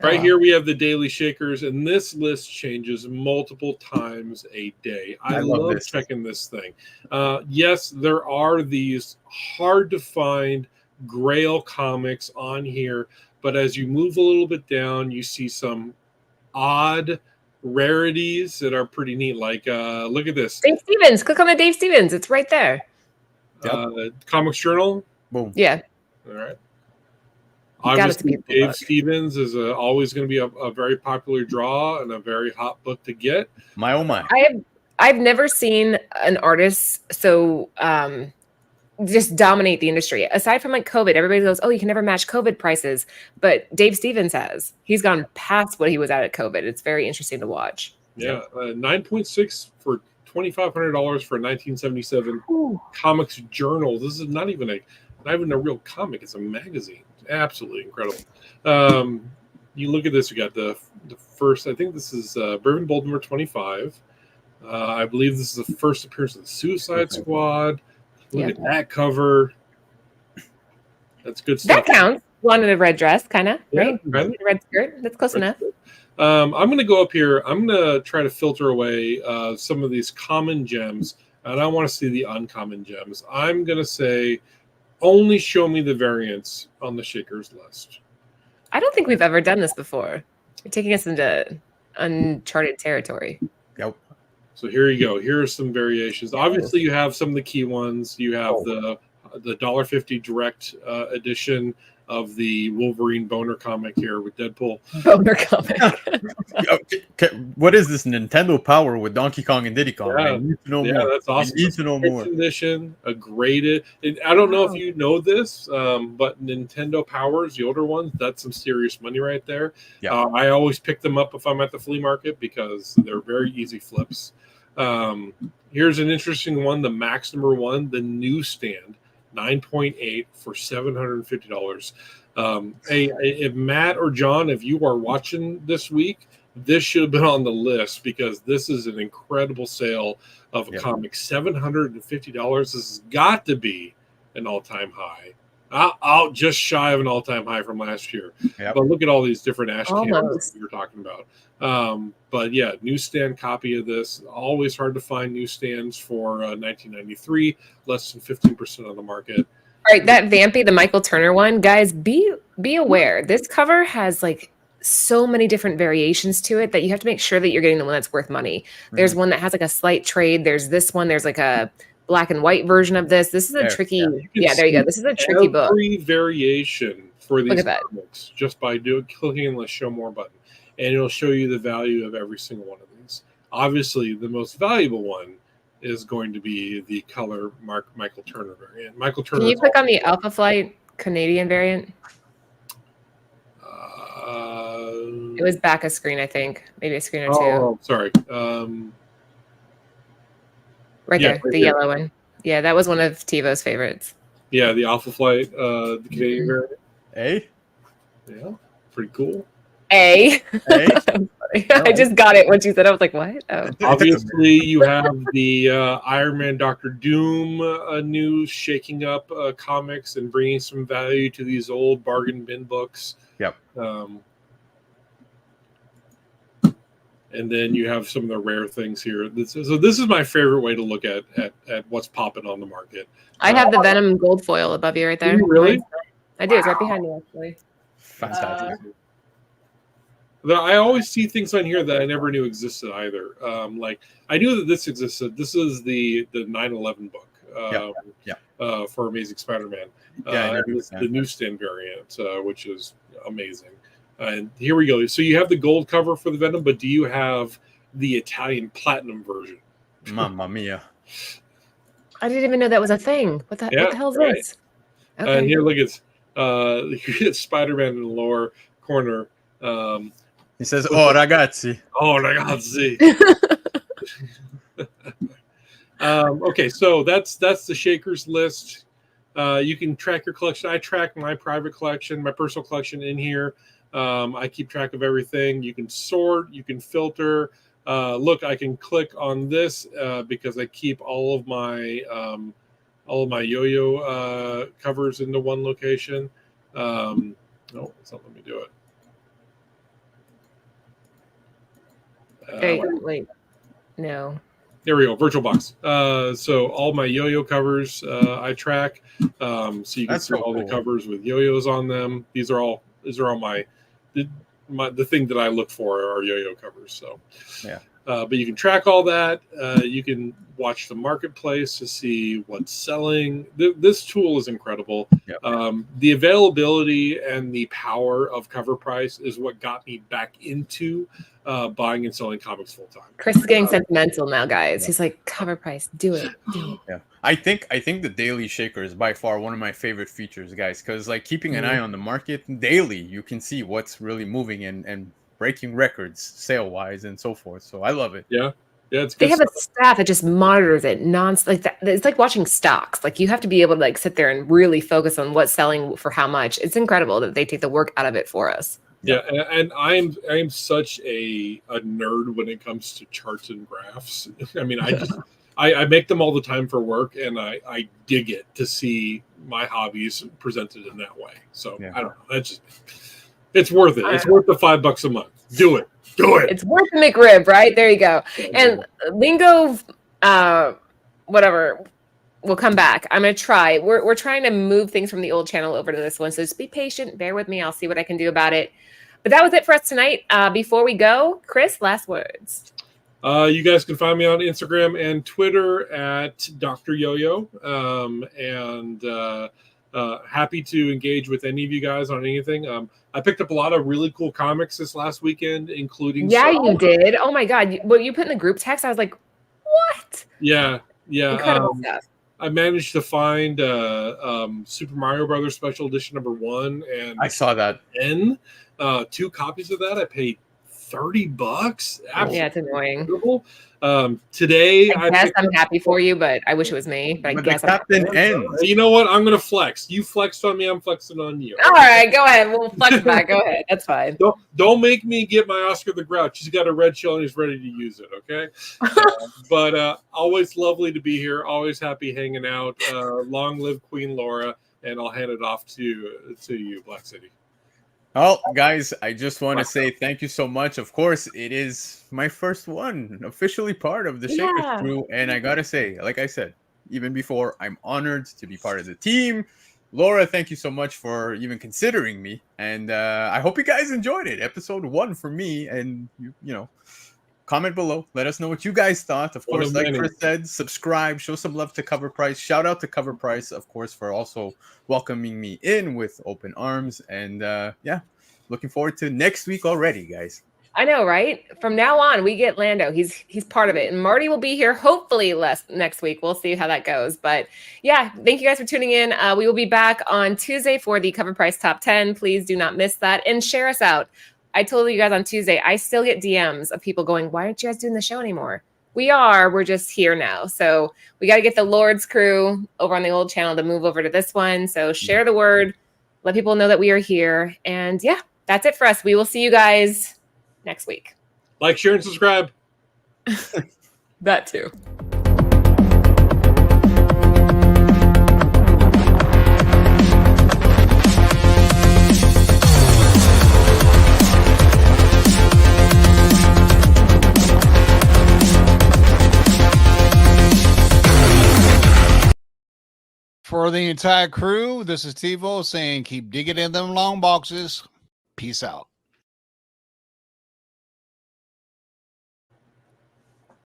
Right here we have the daily shakers, and this list changes multiple times a day. I love checking this thing. Yes, there are these hard to find grail comics on here, but as you move a little bit down, you see some odd rarities that are pretty neat. Like, look at this. Dave Stevens. Click on the Dave Stevens. It's right there. Comics Journal. Boom. Yeah. All right. Obviously, Dave Stevens is always going to be a very popular draw and a very hot book to get. My oh my! I've never seen an artist so just dominate the industry. Aside from like COVID, everybody goes, "Oh, you can never match COVID prices," but Dave Stevens has. He's gone past what he was at COVID. It's very interesting to watch. Yeah, 9.6 for $2,500 for a 1977 Comics Journal. This is not even a real comic. It's a magazine. Absolutely incredible. You look at this. We got the first. I think this is Bourbon Bold number 25. I believe this is the first appearance of the Suicide Squad. Look at that cover. That's good stuff. That counts. One in a red dress, kind of, right? Right. Red skirt. That's close enough. I'm going to go up here. I'm going to try to filter away some of these common gems, and I want to see the uncommon gems. I'm going to say, only show me the variants on the shakers list. I don't think we've ever done this before. You're taking us into uncharted territory. Yep. So here you go. Here are some variations. Obviously, you have some of the key ones. You have the $1.50 direct edition of the Wolverine Boner comic here with Deadpool. Boner comic. What is this Nintendo Power with Donkey Kong and Diddy Kong? Yeah, I need to know more. That's awesome. I need to know more. Edition, a graded. I don't know if you know this, but Nintendo Powers, the older ones, that's some serious money right there. Yeah. I always pick them up if I'm at the flea market because they're very easy flips. Here's an interesting one, the Max number 1, the newsstand. 9.8 for $750. Hey, if Matt or John, if you are watching this week, this should have been on the list because this is an incredible sale of a comic. $750. This has got to be an all-time high. Out just shy of an all-time high from last year. Yep. But look at all these different Ashcan you're talking about. But yeah, newsstand copy of this. Always hard to find newsstands for 1993. Less than 15% on the market. All right, that Vampy, the Michael Turner one, guys, be aware. This cover has like so many different variations to it that you have to make sure that you're getting the one that's worth money. There's one that has like a slight trade. There's this one. There's like a black and white version of this. This is a tricky. Yeah, there you go. This is a tricky book. Every variation for these comics just by clicking on the show more button, and it'll show you the value of every single one of these. Obviously, the most valuable one is going to be the color Michael Turner variant. Michael Turner. Can you click on the Alpha Flight Canadian variant? It was back a screen, I think. Maybe a screen or two. Oh, sorry. Right there, the yellow one. Yeah, that was one of TiVo's favorites. Yeah, the Alpha Flight, the Canadian variant. A? Yeah, pretty cool. A. I just got it when she said. I was like, "What?" Oh, Obviously, you have the Iron Man, Doctor Doom news shaking up comics and bringing some value to these old bargain bin books. Yep. And then you have some of the rare things here. This is my favorite way to look at what's popping on the market. I have the Venom gold foil above you right there. Do you really? I do. It's right behind me, actually. Fantastic. I always see things on here that I never knew existed either. Like I knew that this existed. This is the 9/11 book for Amazing Spider-Man. The newsstand variant, which is amazing. And here we go. So you have the gold cover for the Venom, but do you have the Italian platinum version? Mamma mia. I didn't even know that was a thing. What the hell is this? Okay. And here, look at Spider-Man in the lower corner. He says, "Oh, ragazzi." Oh, ragazzi. Okay, so that's the Shakers list. You can track your collection. I track my private collection, my personal collection in here. I keep track of everything. You can sort, you can filter. Look, I can click on this because I keep all of my yo-yo covers into one location. No, it's not letting me do it. Wait, no. There we go, virtual box. So all my yo-yo covers I track. So you can see all the covers with yo-yos on them. These are all the thing that I look for are yo-yo covers. So yeah. But you can track all that. You can watch the marketplace to see what's selling. This tool is incredible. Yep. The availability and the power of Cover Price is what got me back into buying and selling comics full time. Chris is getting sentimental now, guys. He's like, Cover Price, do it. Yeah, I think the Daily Shaker is by far one of my favorite features, guys, because like keeping an eye on the market daily, you can see what's really moving and breaking records sale wise and so forth. So I love it. Yeah, it's good. They have a staff that just monitors it like that. It's like watching stocks. Like you have to be able to like sit there and really focus on what's selling for how much. It's incredible that they take the work out of it for us. Yeah, and I'm such a nerd when it comes to charts and graphs. I mean, I make them all the time for work, and I dig it to see my hobbies presented in that way. So I don't know. That's just it's worth it. It's worth the $5 a month. Do it. It's worth the McRib, right? There you go. And Lingo, whatever. We'll come back. I'm going to try. We're trying to move things from the old channel over to this one. So just be patient. Bear with me. I'll see what I can do about it. But that was it for us tonight. Before we go, Chris, last words. You guys can find me on Instagram and Twitter at Dr. Yo-Yo. Happy to engage with any of you guys on anything. I picked up a lot of really cool comics this last weekend, including... Yeah, you did. Oh, my God. What you put in the group text, I was like, what? Yeah. Incredible stuff. I managed to find Super Mario Brothers Special Edition #1, and I saw that. 2 copies of that. I paid $30. Absolutely. Yeah, it's annoying. Beautiful. Today, I guess I'm happy for you, but I wish it was me. But I guess Captain ends. You know what? I'm gonna flex. You flexed on me. I'm flexing on you. All right, go ahead. We'll flex back. Go ahead. That's fine. Don't make me get my Oscar the Grouch. He's got a red shell and he's ready to use it. Okay. But always lovely to be here. Always happy hanging out. Long live Queen Laura. And I'll hand it off to you, Black City. Well, guys, I just want to say thank you so much. Of course, it is my first one, officially part of the Shakers crew. And I got to say, like I said, even before, I'm honored to be part of the team. Laura, thank you so much for even considering me. And I hope you guys enjoyed it. Episode 1 for me. And, you know, comment below. Let us know what you guys thought. Of course, like Chris said, subscribe, show some love to Cover Price. Shout out to Cover Price, of course, for also welcoming me in with open arms. And yeah, looking forward to next week already, guys. I know, right? From now on, we get Lando. He's part of it. And Marty will be here hopefully next week. We'll see how that goes. But yeah, thank you guys for tuning in. We will be back on Tuesday for the Cover Price Top 10. Please do not miss that. And share us out. I told you guys on Tuesday, I still get DMs of people going, why aren't you guys doing the show anymore? We're just here now. So we got to get the Lord's crew over on the old channel to move over to this one. So share the word. Let people know that we are here. And yeah, that's it for us. We will see you guys next week. Like, share, and subscribe. That too. For the entire crew, this is TiVo saying keep digging in them long boxes. Peace out.